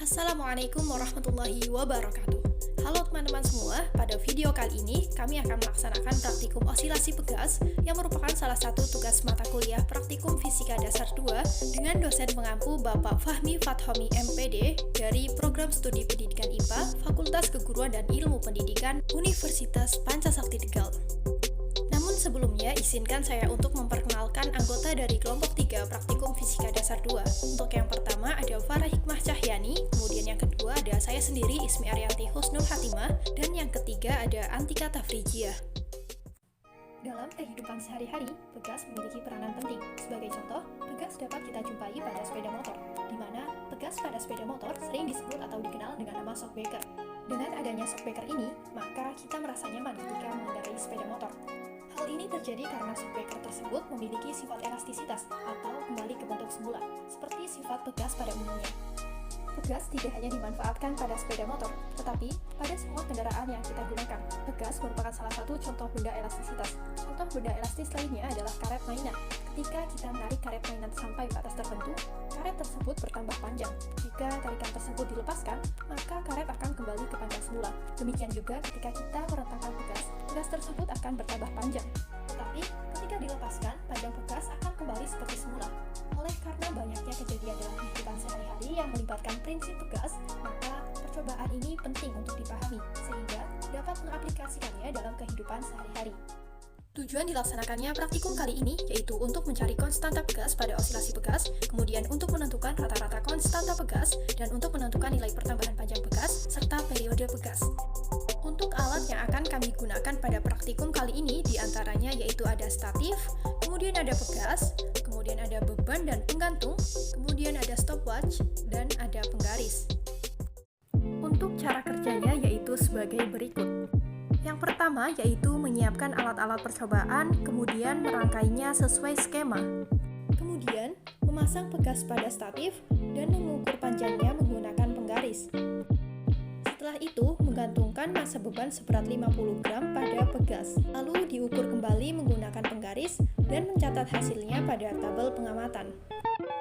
Assalamualaikum warahmatullahi wabarakatuh. Halo teman-teman semua, pada video kali ini kami akan melaksanakan praktikum osilasi pegas yang merupakan salah satu tugas mata kuliah praktikum Fisika Dasar 2 dengan dosen pengampu Bapak Fahmi Fathomi MPD dari Program Studi Pendidikan IPA Fakultas Keguruan dan Ilmu Pendidikan Universitas Pancasakti Tegal. Namun sebelumnya, izinkan saya untuk memperkenalkan anggota dari kelompok 3 Praktikum Fisika Dasar 2. Untuk yang pertama ada Farah Hikmah Cahyani, kemudian yang kedua ada saya sendiri Ismi Arianti Husnul Hatimah, dan yang ketiga ada Antika Tafrijiah. Dalam kehidupan sehari-hari, pegas memiliki peranan penting. Sebagai contoh, pegas dapat kita jumpai pada sepeda motor, di mana pegas pada sepeda motor sering disebut atau dikenal dengan nama shockbreaker. Dengan adanya shockbreaker ini, maka kita merasa nyaman ketika mengendarai sepeda motor. Hal ini terjadi karena shockbreaker tersebut memiliki sifat elastisitas atau kembali ke bentuk semula, seperti sifat pegas pada umumnya. Pegas tidak hanya dimanfaatkan pada sepeda motor, tetapi pada semua kendaraan yang kita gunakan. Pegas merupakan salah satu contoh benda elastisitas. Contoh benda elastis lainnya adalah karet mainan. Ketika kita menarik karet mainan sampai batas tertentu, karet tersebut bertambah panjang. Jika tarikan tersebut dilepaskan, maka karet akan kembali ke panjang semula. Demikian juga ketika kita merentangkan pegas, pegas tersebut akan bertambah panjang. Tetapi ketika dilepaskan, panjang pegas akan kembali seperti semula. Oleh karena banyaknya kejadian dalam kehidupan sehari-hari yang melibatkan prinsip pegas, maka percobaan ini penting untuk dipahami, sehingga dapat mengaplikasikannya dalam kehidupan sehari-hari. Tujuan dilaksanakannya praktikum kali ini yaitu untuk mencari konstanta pegas pada osilasi pegas, kemudian untuk menentukan rata-rata konstanta pegas, dan untuk menentukan nilai pertambahan panjang pegas, serta periode pegas. Untuk alat yang akan kami gunakan pada praktikum kali ini diantaranya yaitu ada statif, kemudian ada pegas, kemudian ada beban dan penggantung, kemudian ada stopwatch, dan ada penggaris. Untuk cara kerjanya yaitu sebagai berikut. Yang pertama yaitu menyiapkan alat-alat percobaan, kemudian merangkainya sesuai skema. Kemudian, memasang pegas pada statif dan mengukur panjangnya menggunakan penggaris. Setelah itu, menggantungkan massa beban seberat 50 gram pada pegas. Lalu diukur kembali menggunakan penggaris dan mencatat hasilnya pada tabel pengamatan.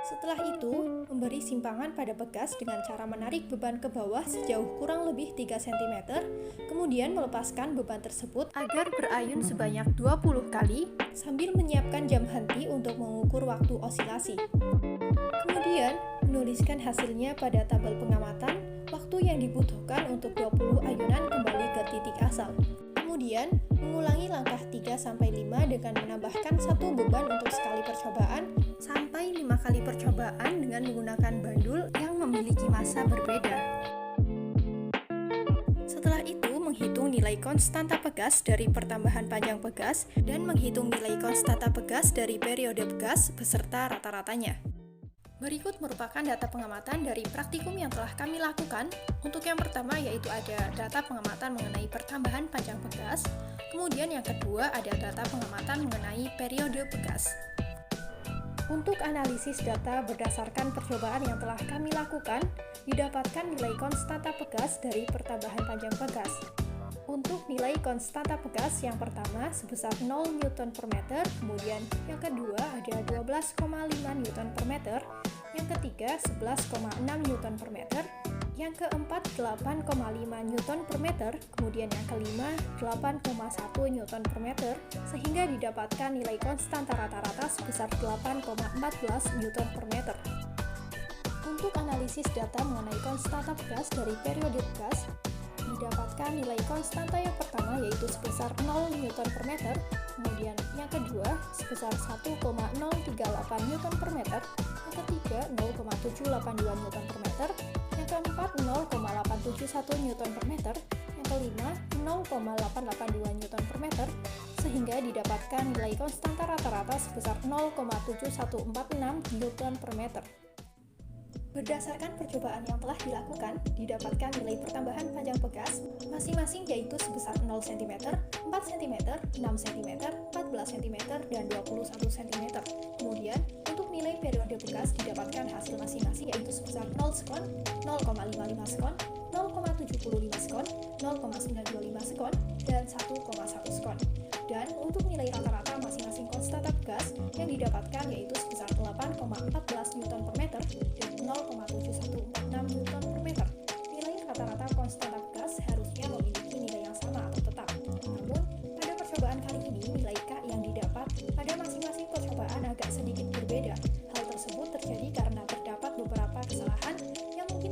Setelah itu, memberi simpangan pada pegas dengan cara menarik beban ke bawah sejauh kurang lebih 3 cm, kemudian melepaskan beban tersebut agar berayun sebanyak 20 kali, sambil menyiapkan jam henti untuk mengukur waktu osilasi. Kemudian, menuliskan hasilnya pada tabel pengamatan, waktu yang dibutuhkan untuk 20 ayunan kembali ke titik asal. Kemudian, mengulangi langkah 3-5 dengan menambahkan satu beban untuk sekali percobaan, sampai 5 kali percobaan dengan menggunakan bandul yang memiliki massa berbeda. Setelah itu, menghitung nilai konstanta pegas dari pertambahan panjang pegas dan menghitung nilai konstanta pegas dari periode pegas beserta rata-ratanya. Berikut merupakan data pengamatan dari praktikum yang telah kami lakukan. Untuk yang pertama yaitu ada data pengamatan mengenai pertambahan panjang pegas, kemudian yang kedua ada data pengamatan mengenai periode pegas. Untuk analisis data berdasarkan percobaan yang telah kami lakukan, didapatkan nilai konstanta pegas dari pertambahan panjang pegas. Untuk nilai konstanta pegas yang pertama sebesar 0 Newton per meter, kemudian yang kedua ada 12,5 Newton per meter, yang ketiga 11,6 Newton per meter, yang keempat 8,5 Newton per meter, kemudian yang kelima 8,1 Newton per meter, sehingga didapatkan nilai konstanta rata-rata sebesar 8,14 Newton per meter. Untuk analisis data mengenai konstanta pegas dari periode pegas, didapatkan nilai konstanta yang pertama yaitu sebesar 0 Newton per meter, kemudian yang kedua sebesar 1,038 Newton per meter, yang ketiga 0,782 Newton per meter, yang keempat 0,871 Newton per meter, yang kelima 0,882 Newton per meter, sehingga didapatkan nilai konstanta rata-rata sebesar 0,7146 Newton per meter. Berdasarkan percobaan yang telah dilakukan, didapatkan nilai pertambahan panjang pegas masing-masing yaitu sebesar 0 cm, 4 cm, 6 cm, 14 cm, dan 21 cm. Kemudian, untuk nilai periode pegas didapatkan hasil masing-masing yaitu sebesar 0 sekon, 0,55 sekon, 0,75 sekon, 0,925 sekon, dan 1,1 sekon. Dan untuk nilai rata-rata masing-masing konstanta pegas yang didapatkan yaitu sebesar 8,14 Newton per meter dan 0,716 Newton per meter.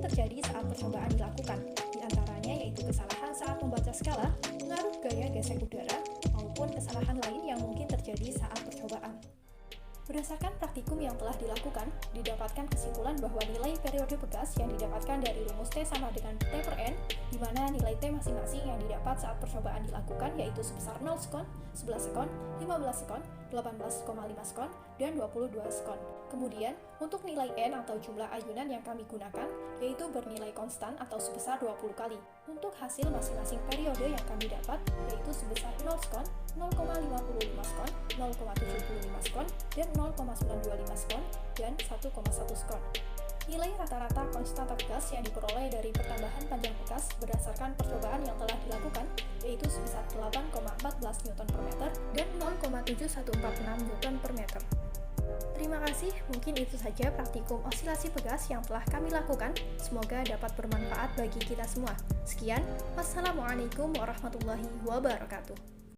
terjadi saat percobaan dilakukan. Di antaranya yaitu kesalahan saat membaca skala, pengaruh gaya gesek udara, maupun kesalahan lain yang mungkin terjadi saat percobaan. Berdasarkan praktikum yang telah dilakukan, didapatkan kesimpulan bahwa nilai periode pegas yang didapatkan dari rumus T sama dengan T per N, di mana nilai T masing-masing yang didapat saat percobaan dilakukan yaitu sebesar 0 sekon, 11 sekon, 15 sekon, 18,5 sekon, dan 22 sekon. Kemudian, untuk nilai N atau jumlah ayunan yang kami gunakan, yaitu bernilai konstan atau sebesar 20 kali. Untuk hasil masing-masing periode yang kami dapat, yaitu sebesar 0 sekon, 0,55 sekon, 0,75 sekon, dan 0,925 skon, dan 1,1 skon. Nilai rata-rata konstanta pegas yang diperoleh dari pertambahan panjang pegas berdasarkan percobaan yang telah dilakukan, yaitu sebesar 8,14 Newton per meter dan 0,7146 Newton per meter. Terima kasih, mungkin itu saja praktikum osilasi pegas yang telah kami lakukan. Semoga dapat bermanfaat bagi kita semua. Sekian, wassalamualaikum warahmatullahi wabarakatuh.